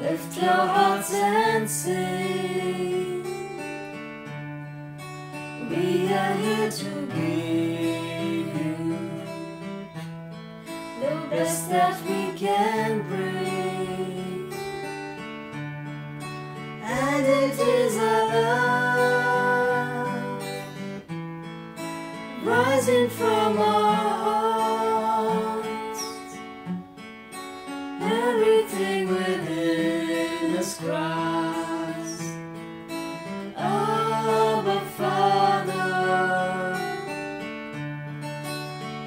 Lift your hearts and sing. We are here to give you the best that we can bring, and it is our love rising from our hearts. Everything within us cries, Abba Father,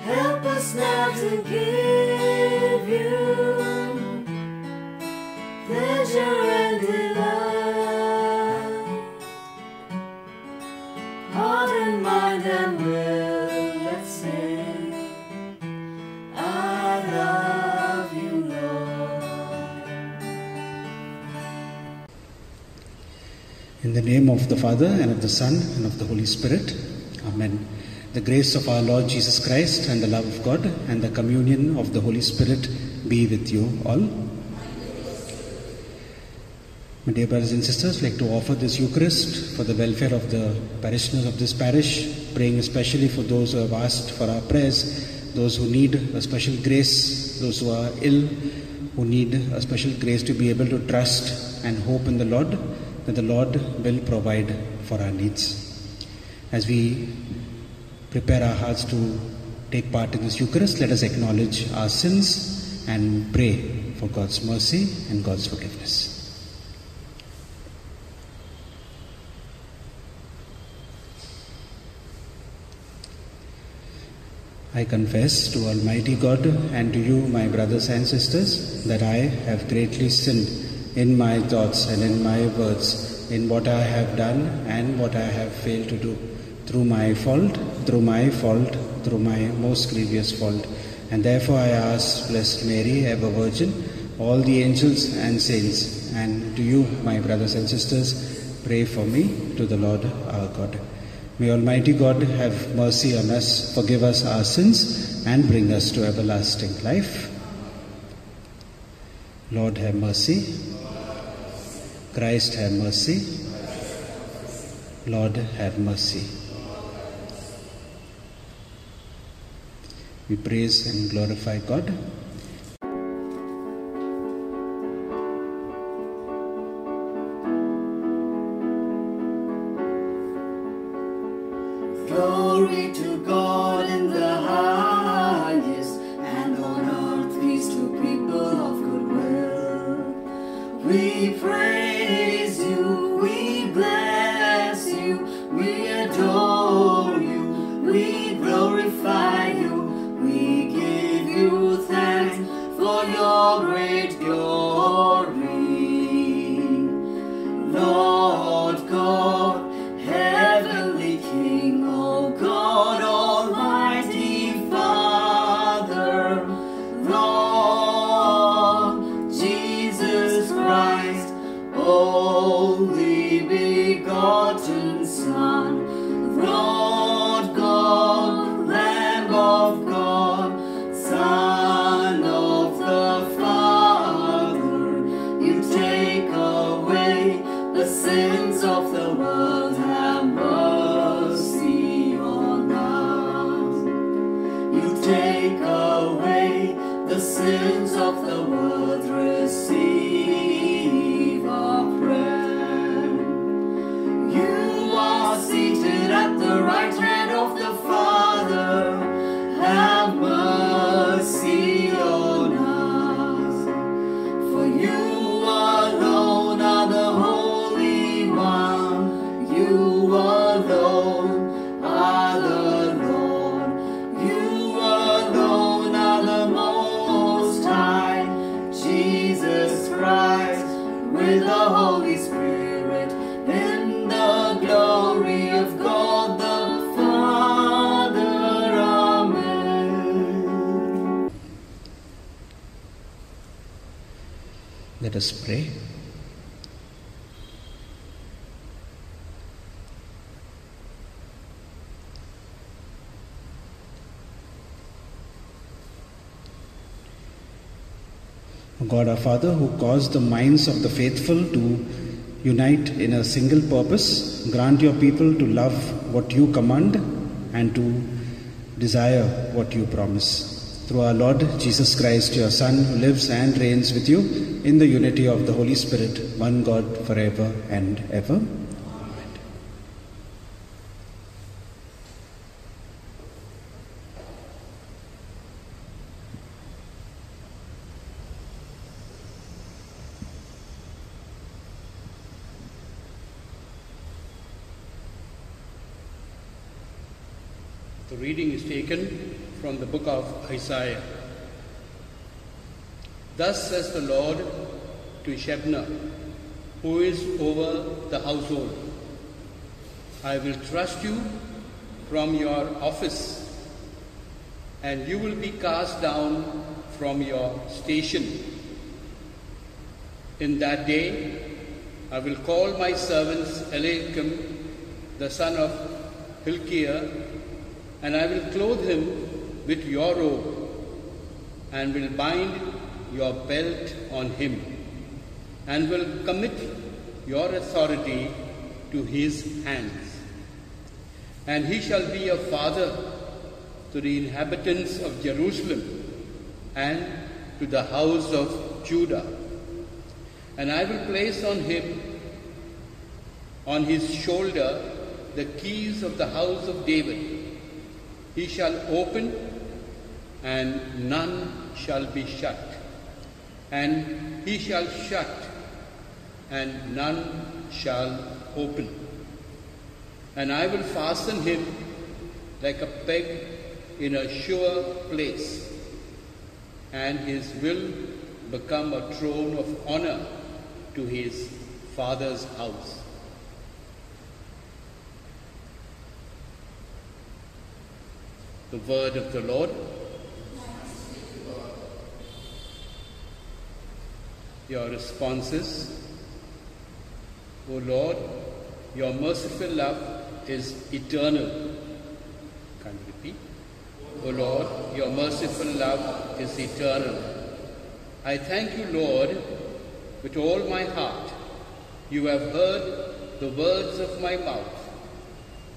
help us now to give you pleasure and delight, heart and mind and will. Let's sing, I love you, Lord. In the name of the Father, and of the Son, and of the Holy Spirit. Amen. The grace of our Lord Jesus Christ, and the love of God, and the communion of the Holy Spirit be with you all. My dear brothers and sisters, I'd like to offer this Eucharist for the welfare of the parishioners of this parish, praying especially for those who have asked for our prayers, those who need a special grace, those who are ill, who need a special grace to be able to trust and hope in the Lord, that the Lord will provide for our needs. As we prepare our hearts to take part in this Eucharist, let us acknowledge our sins and pray for God's mercy and God's forgiveness. I confess to Almighty God and to you, my brothers and sisters, that I have greatly sinned in my thoughts and in my words, in what I have done and what I have failed to do, through my fault, through my most grievous fault. And therefore I ask Blessed Mary, ever Virgin, all the angels and saints, and to you, my brothers and sisters, pray for me to the Lord our God. May Almighty God have mercy on us, forgive us our sins, and bring us to everlasting life. Lord, have mercy. Christ, have mercy. Lord, have mercy. We praise and glorify God. Glory to God in the highest, and on earth peace to people of good will. We praise you, we bless you, we adore you, we glorify you, we give you thanks for your great glory. Lord God, Heavenly King, O God, Almighty Father, Lord Jesus Christ, only begotten Son, Lord God, Lamb of God, Son of the Father, you take away the sins of the world. Have mercy on us. You take away the sins of the world. Receive our prayer. You are seated at the right hand of the Father. Have mercy on us. For you alone are the Holy One. You alone are the Lord. You alone are the Most High. Jesus Christ, with the Holy Spirit, in the glory of God the Father. Amen. Let us pray. God our Father, who caused the minds of the faithful to unite in a single purpose, grant your people to love what you command and to desire what you promise. Through our Lord Jesus Christ, your Son, who lives and reigns with you in the unity of the Holy Spirit, one God, forever and ever. The reading is taken from the book of Isaiah. Thus says the Lord to Shebna, who is over the household, I will trust you from your office, and you will be cast down from your station. In that day I will call my servants Eliakim, the son of Hilkiah, and I will clothe him with your robe, and will bind your belt on him, and will commit your authority to his hands. And he shall be a father to the inhabitants of Jerusalem and to the house of Judah. And I will place on his shoulder, the keys of the house of David. He shall open, and none shall be shut, and he shall shut, and none shall open. And I will fasten him like a peg in a sure place, and his will become a throne of honor to his father's house. The word of the Lord. Your responses. O Lord, your merciful love is eternal. Can you repeat? O Lord, your merciful love is eternal. I thank you, Lord, with all my heart. You have heard the words of my mouth.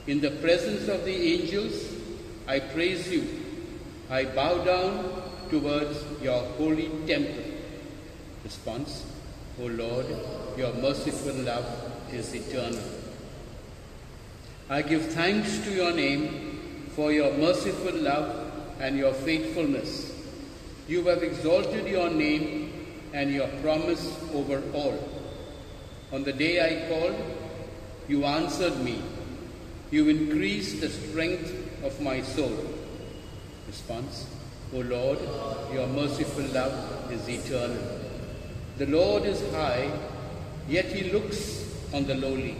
In the presence of the angels, I praise you. I bow down towards your holy temple. Response. O Lord, your merciful love is eternal. I give thanks to your name for your merciful love and your faithfulness. You have exalted your name and your promise over all. On the day I called, you answered me. You increased the strength of my soul. Response. O Lord, your merciful love is eternal. The Lord is high, yet he looks on the lowly,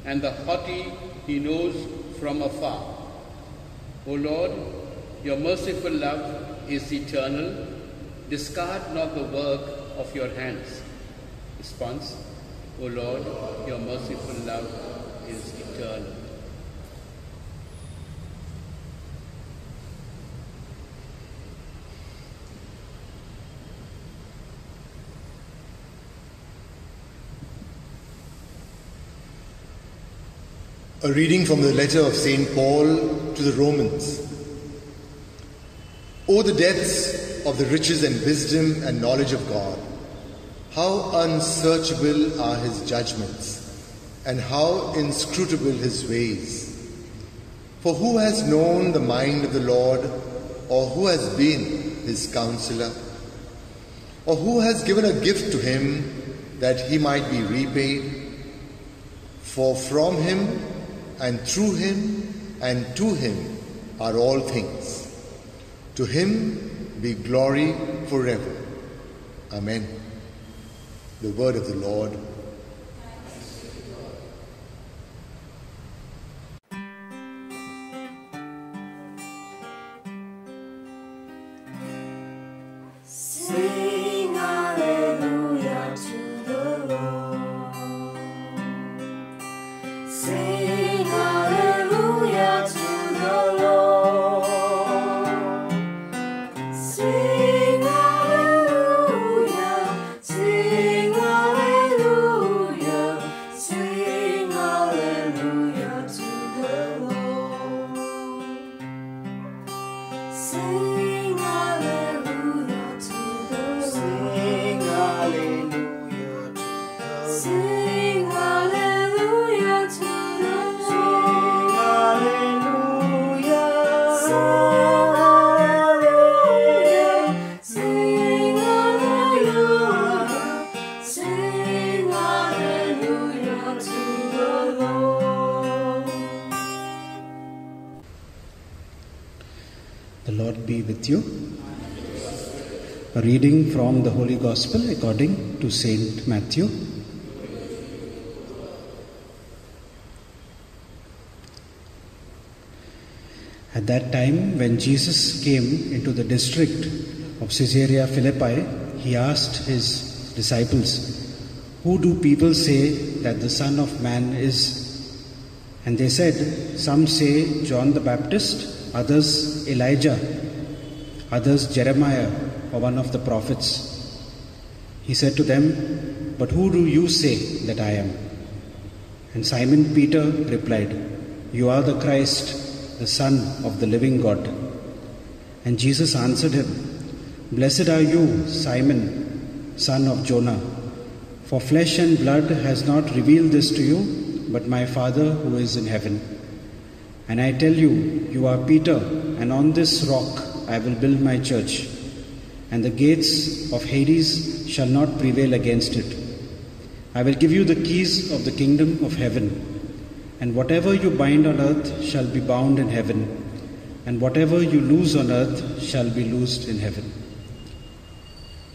and the haughty he knows from afar. O Lord, your merciful love is eternal. Discard not the work of your hands. Response. O Lord, your merciful love is eternal. A reading from the letter of St. Paul to the Romans. O the depths of the riches and wisdom and knowledge of God! How unsearchable are his judgments, and how inscrutable his ways! For who has known the mind of the Lord, or who has been his counselor? Or who has given a gift to him that he might be repaid? For from him, and through him, and to him are all things. To him be glory forever. Amen. The word of the Lord. Sing hallelujah to the Lord. Sing hallelujah to the Lord. Sing hallelujah. be with you. A reading from the Holy Gospel according to Saint Matthew. At that time, when Jesus came into the district of Caesarea Philippi, he asked his disciples, "Who do people say that the Son of Man is?" And they said, "Some say John the Baptist, others Elijah, others Jeremiah or one of the prophets." He said to them, "But who do you say that I am?" And Simon Peter replied, "You are the Christ, the Son of the living God." And Jesus answered him, "Blessed are you, Simon, son of Jonah, for flesh and blood has not revealed this to you, but my Father who is in heaven. And I tell you, you are Peter, and on this rock I will build my church, and the gates of Hades shall not prevail against it. I will give you the keys of the kingdom of heaven, and whatever you bind on earth shall be bound in heaven, and whatever you loose on earth shall be loosed in heaven."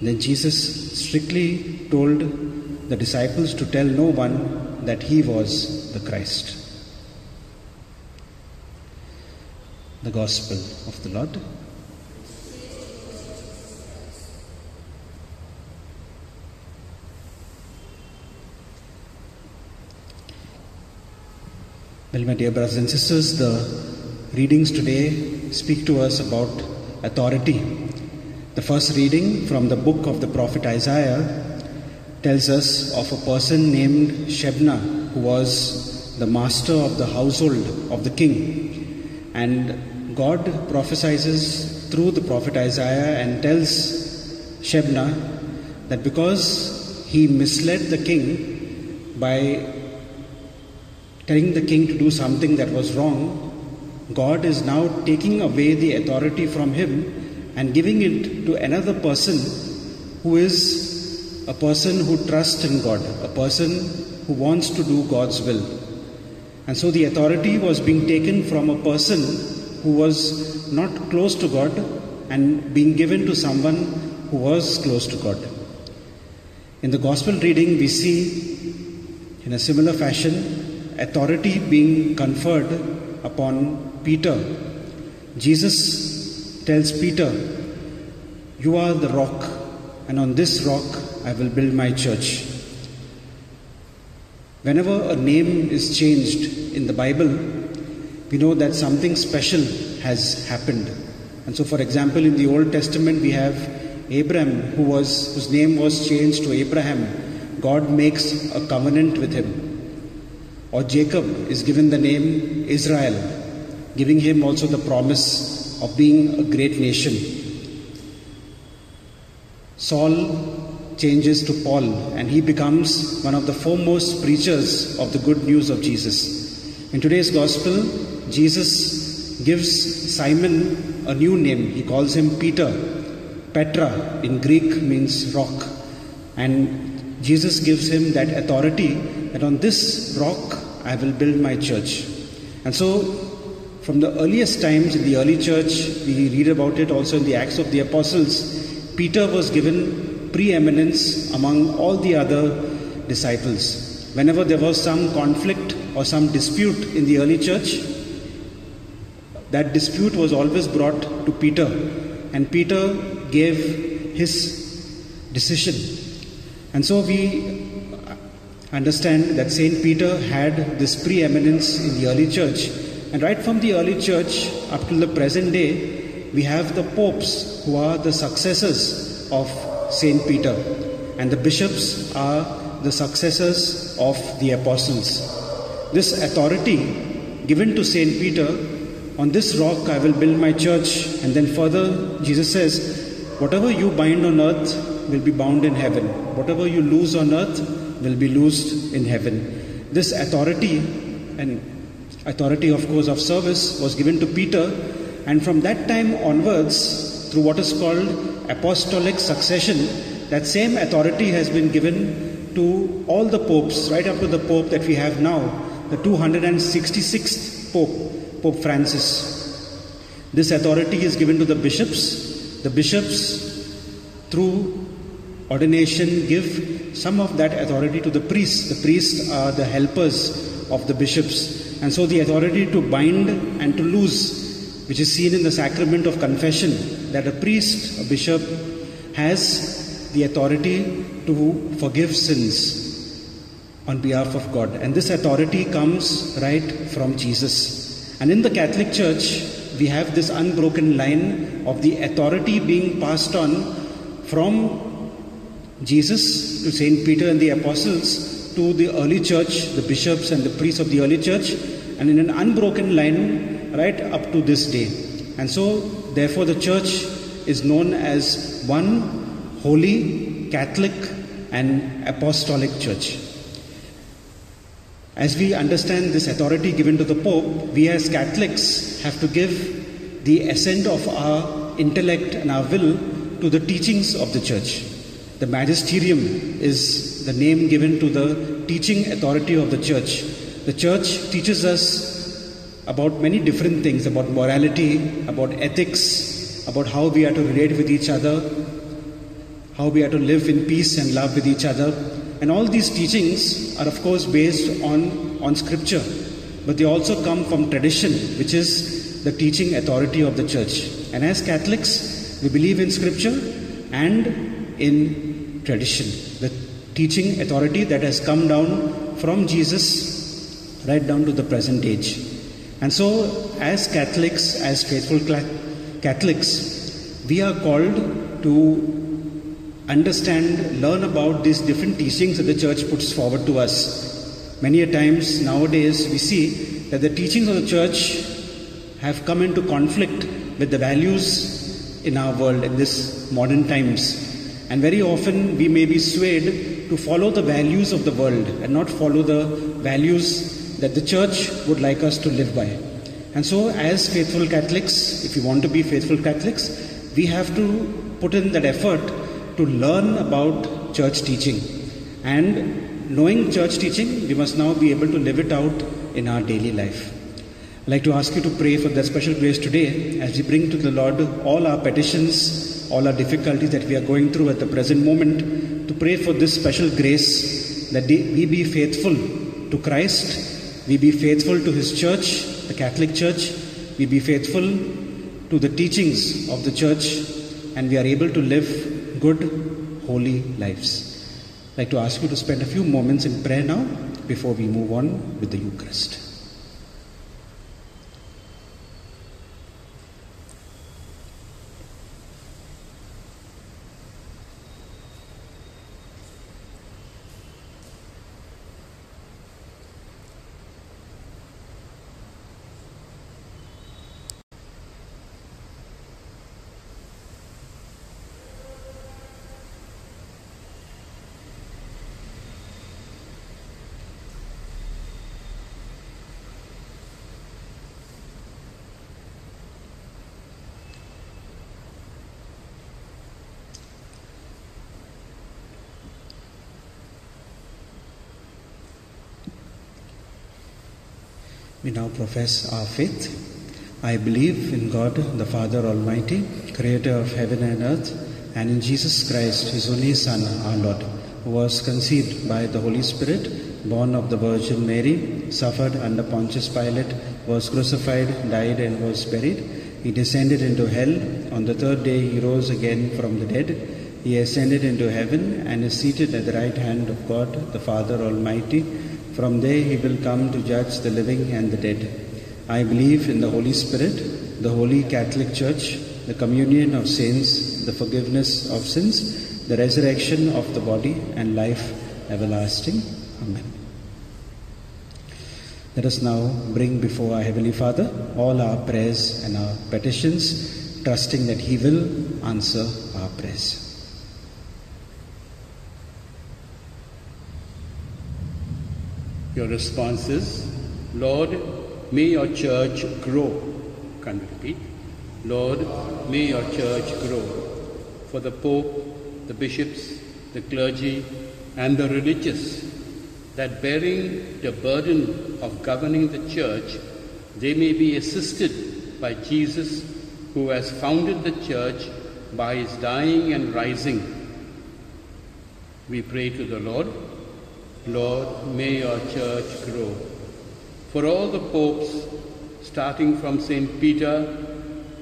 Then Jesus strictly told the disciples to tell no one that he was the Christ. The Gospel of the Lord. Well, my dear brothers and sisters, the readings today speak to us about authority. The first reading from the book of the prophet Isaiah tells us of a person named Shebna, who was the master of the household of the king. And God prophesies through the prophet Isaiah and tells Shebna that because he misled the king by telling the king to do something that was wrong, God is now taking away the authority from him and giving it to another person who is a person who trusts in God, a person who wants to do God's will. And so the authority was being taken from a person who was not close to God and being given to someone who was close to God. In the Gospel reading, we see in a similar fashion authority being conferred upon Peter. Jesus tells Peter, "You are the rock, and on this rock I will build my church." Whenever a name is changed in the Bible, we know that something special has happened. And so, for example, in the Old Testament, we have Abram, whose name was changed to Abraham. God makes a covenant with him. Or Jacob is given the name Israel, giving him also the promise of being a great nation. Saul changes to Paul, and he becomes one of the foremost preachers of the good news of Jesus. In today's Gospel, Jesus gives Simon a new name. He calls him Peter. Petra in Greek means rock. And Jesus gives him that authority that on this rock I will build my church. And so from the earliest times in the early church, we read about it also in the Acts of the Apostles, Peter was given preeminence among all the other disciples. Whenever there was some conflict or some dispute in the early church, that dispute was always brought to Peter, and Peter gave his decision. And so we understand that Saint Peter had this preeminence in the early church. And right from the early church up till the present day, we have the popes who are the successors of Saint Peter. And the bishops are the successors of the apostles. This authority given to Saint Peter, on this rock I will build my church. And then further, Jesus says, whatever you bind on earth will be bound in heaven. Whatever you loose on earth will be loosed in heaven. This authority, and authority of course of service, was given to Peter, and from that time onwards, through what is called apostolic succession, that same authority has been given to all the popes, right up to the pope that we have now, the 266th pope, Pope Francis. This authority is given to the bishops. The bishops, through ordination, give some of that authority to the priests. The priests are the helpers of the bishops. And so the authority to bind and to loose, which is seen in the sacrament of confession, that a priest, a bishop, has the authority to forgive sins on behalf of God. And this authority comes right from Jesus. And in the Catholic Church, we have this unbroken line of the authority being passed on from Jesus to Saint Peter and the apostles to the early church, the bishops and the priests of the early church, and in an unbroken line right up to this day. And so, therefore, the church is known as one holy, Catholic and apostolic church. As we understand this authority given to the Pope, we as Catholics have to give the assent of our intellect and our will to the teachings of the Church. The magisterium is the name given to the teaching authority of the Church. The Church teaches us about many different things, about morality, about ethics, about how we are to relate with each other, how we are to live in peace and love with each other. And all these teachings are of course based on scripture, but they also come from tradition, which is the teaching authority of the Church. And as Catholics, we believe in scripture and in tradition, the teaching authority that has come down from Jesus right down to the present age. And so as Catholics, as faithful Catholics, we are called to understand, learn about these different teachings that the Church puts forward to us. Many a times nowadays we see that the teachings of the Church have come into conflict with the values in our world in this modern times. And very often we may be swayed to follow the values of the world and not follow the values that the Church would like us to live by. And so as faithful Catholics, if we want to be faithful Catholics, we have to put in that effort to learn about church teaching. And knowing church teaching, we must now be able to live it out in our daily life. I'd like to ask you to pray for that special grace today as we bring to the Lord all our petitions, all our difficulties that we are going through at the present moment, to pray for this special grace that we be faithful to Christ, we be faithful to His church, the Catholic Church, we be faithful to the teachings of the church, and we are able to live good, holy lives. I'd like to ask you to spend a few moments in prayer now before we move on with the Eucharist. We now profess our faith. I believe in God, the Father Almighty, creator of heaven and earth, and in Jesus Christ, His only Son, our Lord, who was conceived by the Holy Spirit, born of the Virgin Mary, suffered under Pontius Pilate, was crucified, died, and was buried. He descended into hell. On the third day He rose again from the dead. He ascended into heaven and is seated at the right hand of God, the Father Almighty. From there He will come to judge the living and the dead. I believe in the Holy Spirit, the Holy Catholic Church, the communion of saints, the forgiveness of sins, the resurrection of the body, and life everlasting. Amen. Let us now bring before our Heavenly Father all our prayers and our petitions, trusting that He will answer our prayers. Your response is, Lord, may your church grow. Can we repeat? Lord, may your church grow. For the Pope, the bishops, the clergy, and the religious, that bearing the burden of governing the church, they may be assisted by Jesus, who has founded the church by his dying and rising. We pray to the Lord. Lord, may your church grow. For all the popes, starting from St. Peter,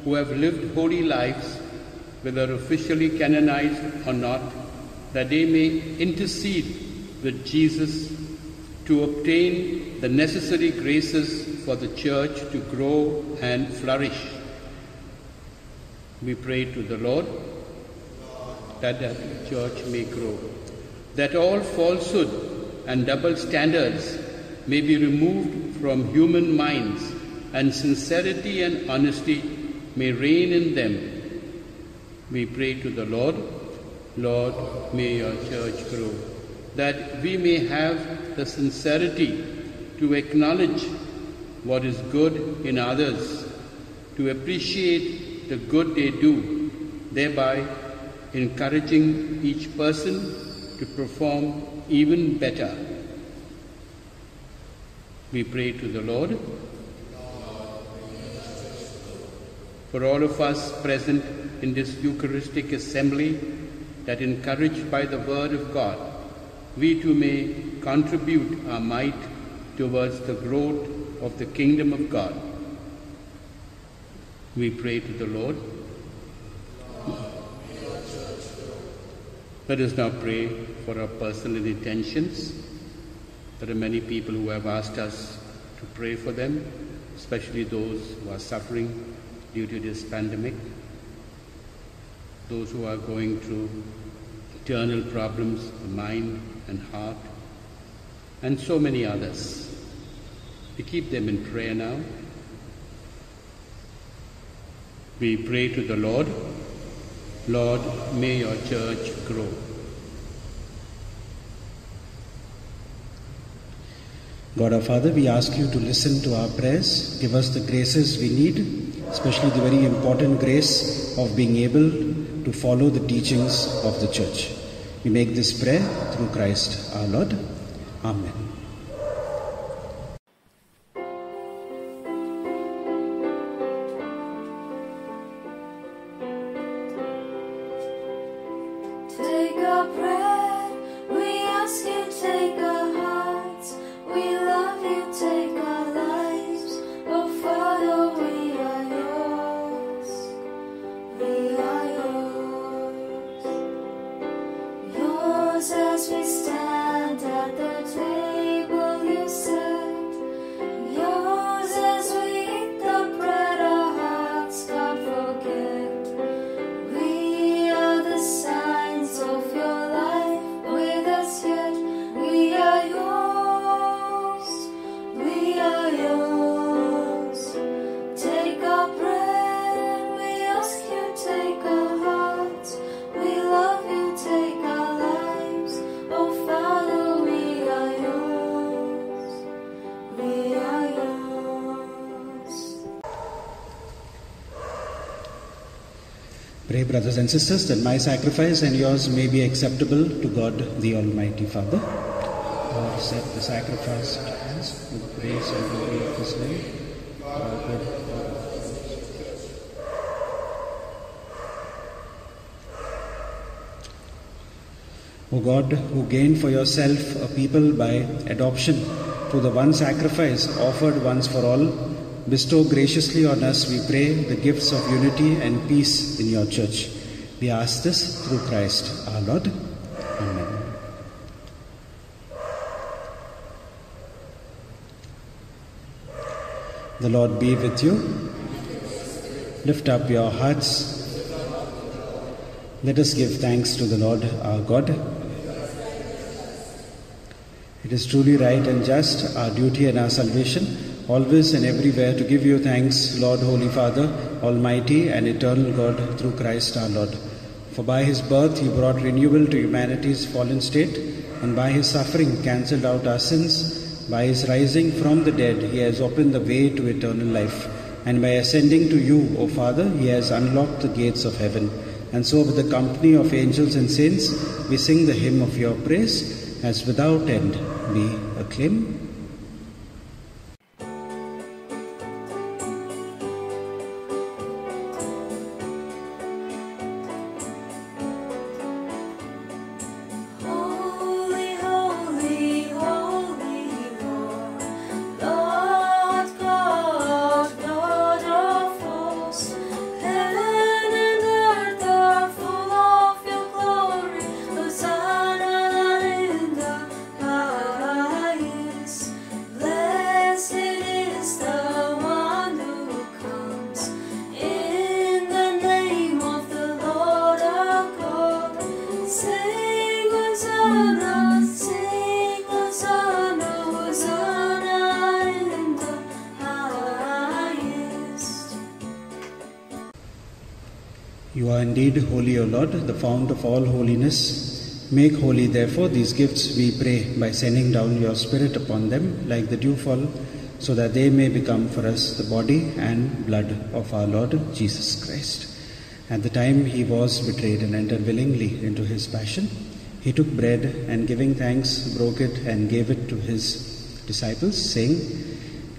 who have lived holy lives, whether officially canonized or not, that they may intercede with Jesus to obtain the necessary graces for the church to grow and flourish. We pray to the Lord that the church may grow, that all falsehood and double standards may be removed from human minds, and sincerity and honesty may reign in them. We pray to the Lord. Lord, may your church grow, that we may have the sincerity to acknowledge what is good in others, to appreciate the good they do, thereby encouraging each person to perform even better. We pray to the Lord. For all of us present in this Eucharistic assembly, that encouraged by the Word of God, we too may contribute our might towards the growth of the kingdom of God. We pray to the Lord. Let us now pray for our personal intentions. There are many people who have asked us to pray for them, especially those who are suffering due to this pandemic, those who are going through internal problems of mind and heart, and so many others. We keep them in prayer now. We pray to the Lord. Lord, may your church grow. God our Father, we ask you to listen to our prayers. Give us the graces we need, especially the very important grace of being able to follow the teachings of the Church. We make this prayer through Christ our Lord. Amen. Take our bread, we ask you, take our hearts. We love you, take our lives. Oh Father, we are yours. We are yours. Yours as we stand at the table you set. Yours as we eat the bread our hearts can't forget. We are the signs of your life with us yet. We are yours. We are yours. Take our bread, we ask you, take our hearts. We love you, take our lives. Oh Father, we are yours. We are yours. Pray, brothers and sisters, that my sacrifice and yours may be acceptable to God the Almighty Father. Lord, accept the sacrifice at hands with praise and glory of His name. For our good. O God, who gained for yourself a people by adoption through the one sacrifice offered once for all, bestow graciously on us, we pray, the gifts of unity and peace in your church. We ask this through Christ our Lord. Amen. The Lord be with you. Lift up your hearts. Let us give thanks to the Lord our God. It is truly right and just, our duty and our salvation, always and everywhere to give you thanks, Lord, Holy Father, Almighty and eternal God, through Christ our Lord. For by his birth he brought renewal to humanity's fallen state, and by his suffering cancelled out our sins. By his rising from the dead he has opened the way to eternal life, and by ascending to you, O Father, he has unlocked the gates of heaven. And so with the company of angels and saints we sing the hymn of your praise, as without end we acclaim. are indeed holy, O Lord, the fount of all holiness. Make holy, therefore, these gifts, we pray, by sending down your Spirit upon them like the dewfall, so that they may become for us the body and blood of our Lord Jesus Christ. At the time he was betrayed and entered willingly into his passion, he took bread and, giving thanks, broke it and gave it to his disciples, saying,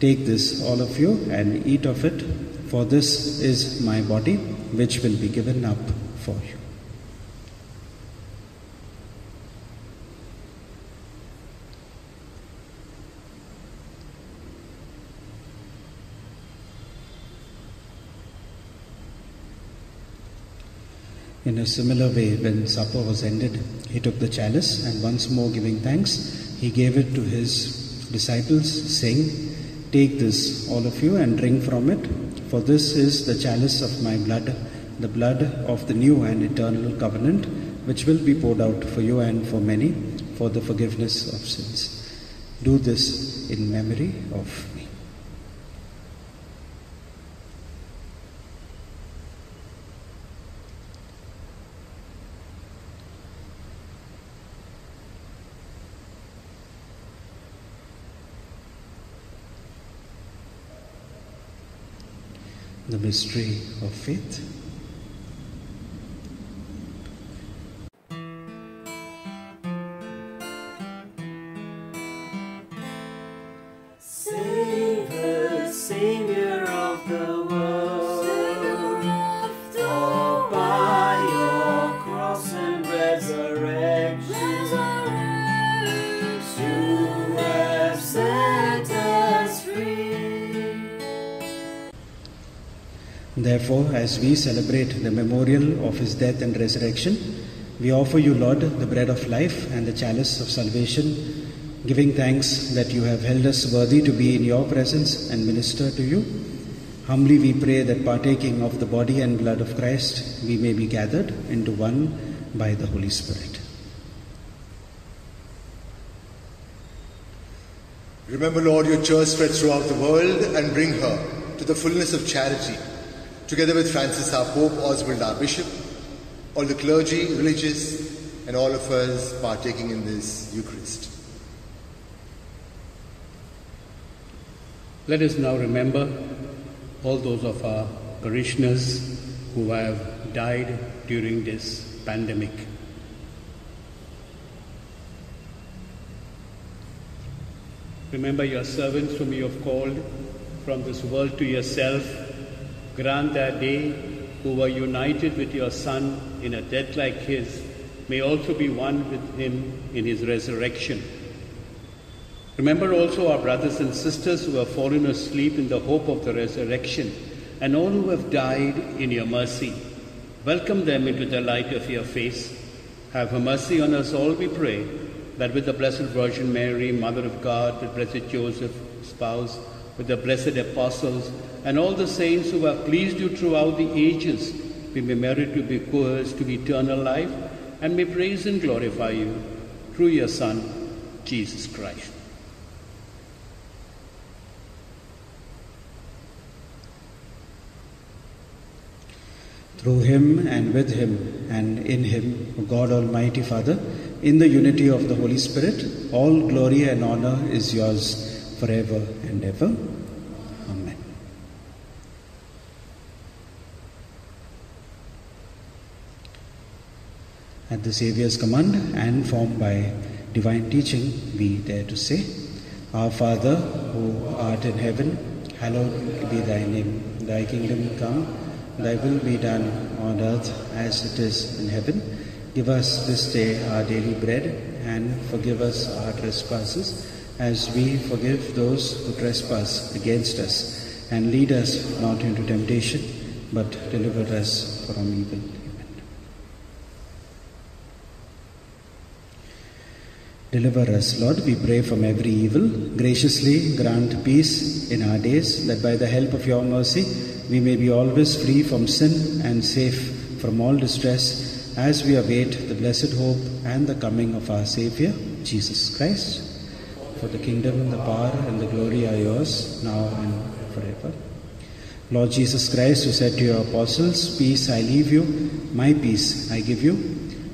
"Take this, all of you, and eat of it, for this is my body, which will be given up for you." In a similar way, when supper was ended, he took the chalice, and once more giving thanks, he gave it to his disciples, saying, "Take this, all of you, and drink from it, for this is the chalice of my blood, the blood of the new and eternal covenant, which will be poured out for you and for many for the forgiveness of sins. Do this in memory of me." The mystery of faith. Savior, Savior of the world, oh, by your cross and resurrection, you have set us free. Therefore, as we celebrate the memorial of his death and resurrection, we offer you, Lord, the bread of life and the chalice of salvation, giving thanks that you have held us worthy to be in your presence and minister to you. Humbly we pray that, partaking of the body and blood of Christ, we may be gathered into one by the Holy Spirit. Remember, Lord, your church spread throughout the world and bring her to the fullness of charity, together with Francis our Pope, Oswald our Bishop, all the clergy, religious, and all of us partaking in this Eucharist. Let us now remember all those of our parishioners who have died during this pandemic. Remember your servants whom you have called from this world to yourself. Grant that they who were united with your Son in a death like his may also be one with him in his resurrection. Remember also our brothers and sisters who have fallen asleep in the hope of the resurrection, and all who have died in your mercy. Welcome them into the light of your face. Have mercy on us all, we pray, that with the Blessed Virgin Mary, Mother of God, with Blessed Joseph, spouse, with the blessed apostles, and all the saints who have pleased you throughout the ages, we may merit to be co-heirs to eternal life, and may praise and glorify you through your Son, Jesus Christ. Through him and with him and in him, O God Almighty Father, in the unity of the Holy Spirit, all glory and honor is yours forever and ever. Amen. At the Saviour's command and formed by divine teaching, we dare to say, Our Father, who art in heaven, hallowed be thy name. Thy kingdom come, thy will be done on earth as it is in heaven. Give us this day our daily bread, and forgive us our trespasses, as we forgive those who trespass against us. And lead us not into temptation, but deliver us from evil. Amen. Deliver us, Lord, we pray, from every evil. Graciously grant peace in our days, that by the help of your mercy we may be always free from sin and safe from all distress, as we await the blessed hope and the coming of our Saviour, Jesus Christ. For the kingdom, the power, and the glory are yours, now and forever. Lord Jesus Christ, who said to your apostles, "Peace I leave you, my peace I give you,"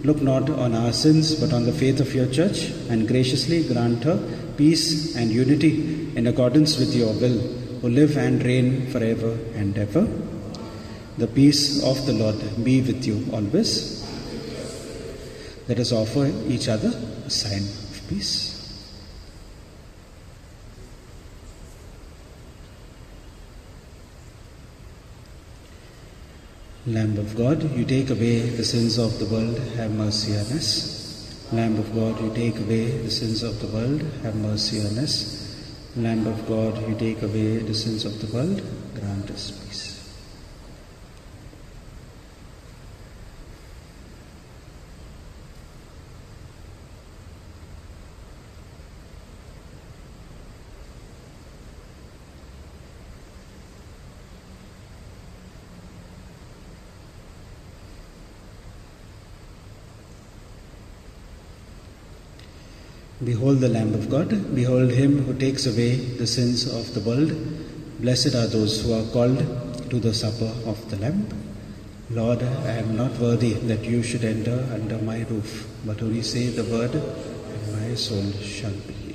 look not on our sins, but on the faith of your church, and graciously grant her peace and unity in accordance with your will, who live and reign forever and ever. The peace of the Lord be with you always. Let us offer each other a sign of peace. Lamb of God, you take away the sins of the world, have mercy on us. Lamb of God, you take away the sins of the world, have mercy on us. Lamb of God, you take away the sins of the world, grant us peace. Behold the Lamb of God, behold him who takes away the sins of the world. Blessed are those who are called to the supper of the Lamb. Lord, I am not worthy that you should enter under my roof, but only say the word, and my soul shall be healed.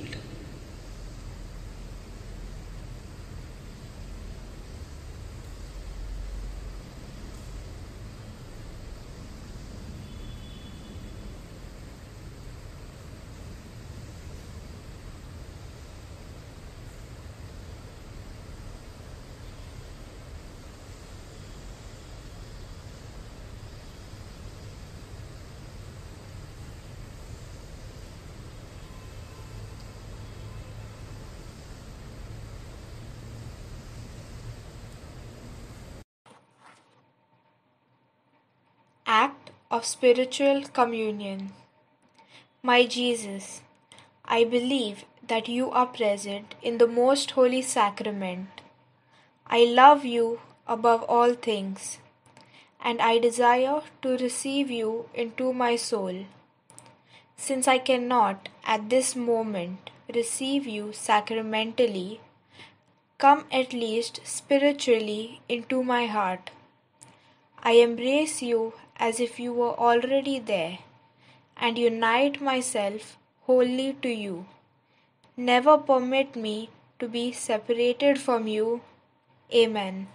Act of Spiritual Communion. My Jesus, I believe that you are present in the most holy sacrament. I love you above all things, and I desire to receive you into my soul. Since I cannot at this moment receive you sacramentally, come at least spiritually into my heart. I embrace you as if you were already there, and unite myself wholly to you. Never permit me to be separated from you. Amen.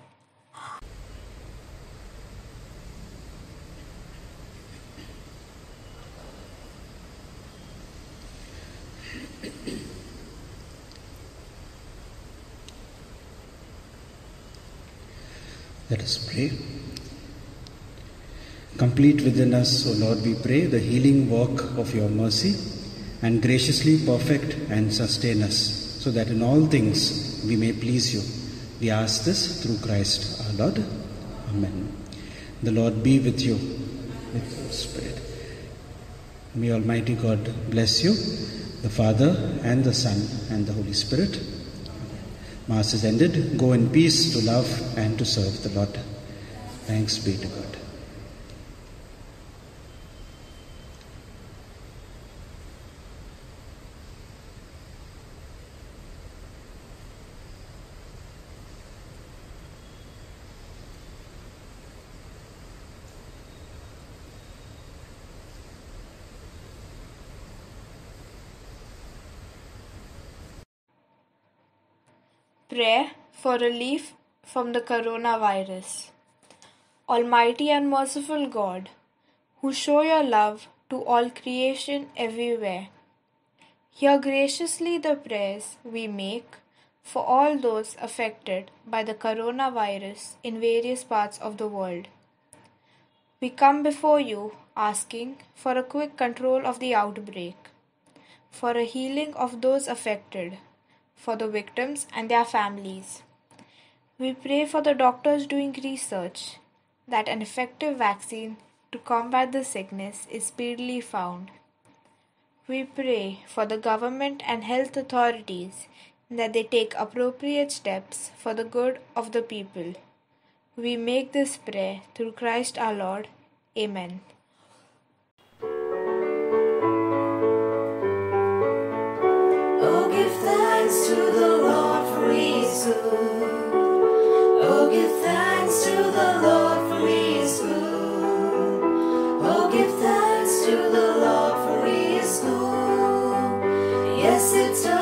Let us pray. Complete within us, O Lord, we pray, the healing work of your mercy, and graciously perfect and sustain us, so that in all things we may please you. We ask this through Christ our Lord. Amen. The Lord be with you, with your spirit. May Almighty God bless you, the Father and the Son and the Holy Spirit. Mass is ended. Go in peace to love and to serve the Lord. Thanks be to God. Prayer for relief from the coronavirus. Almighty and merciful God, who show your love to all creation everywhere, hear graciously the prayers we make for all those affected by the coronavirus in various parts of the world. We come before you asking for a quick control of the outbreak, for a healing of those affected, for the victims and their families. We pray for the doctors doing research that an effective vaccine to combat the sickness is speedily found. We pray for the government and health authorities that they take appropriate steps for the good of the people. We make this prayer through Christ our Lord. Amen. Oh, give thanks to the Lord, for he is good. Oh, give Yes, it's time.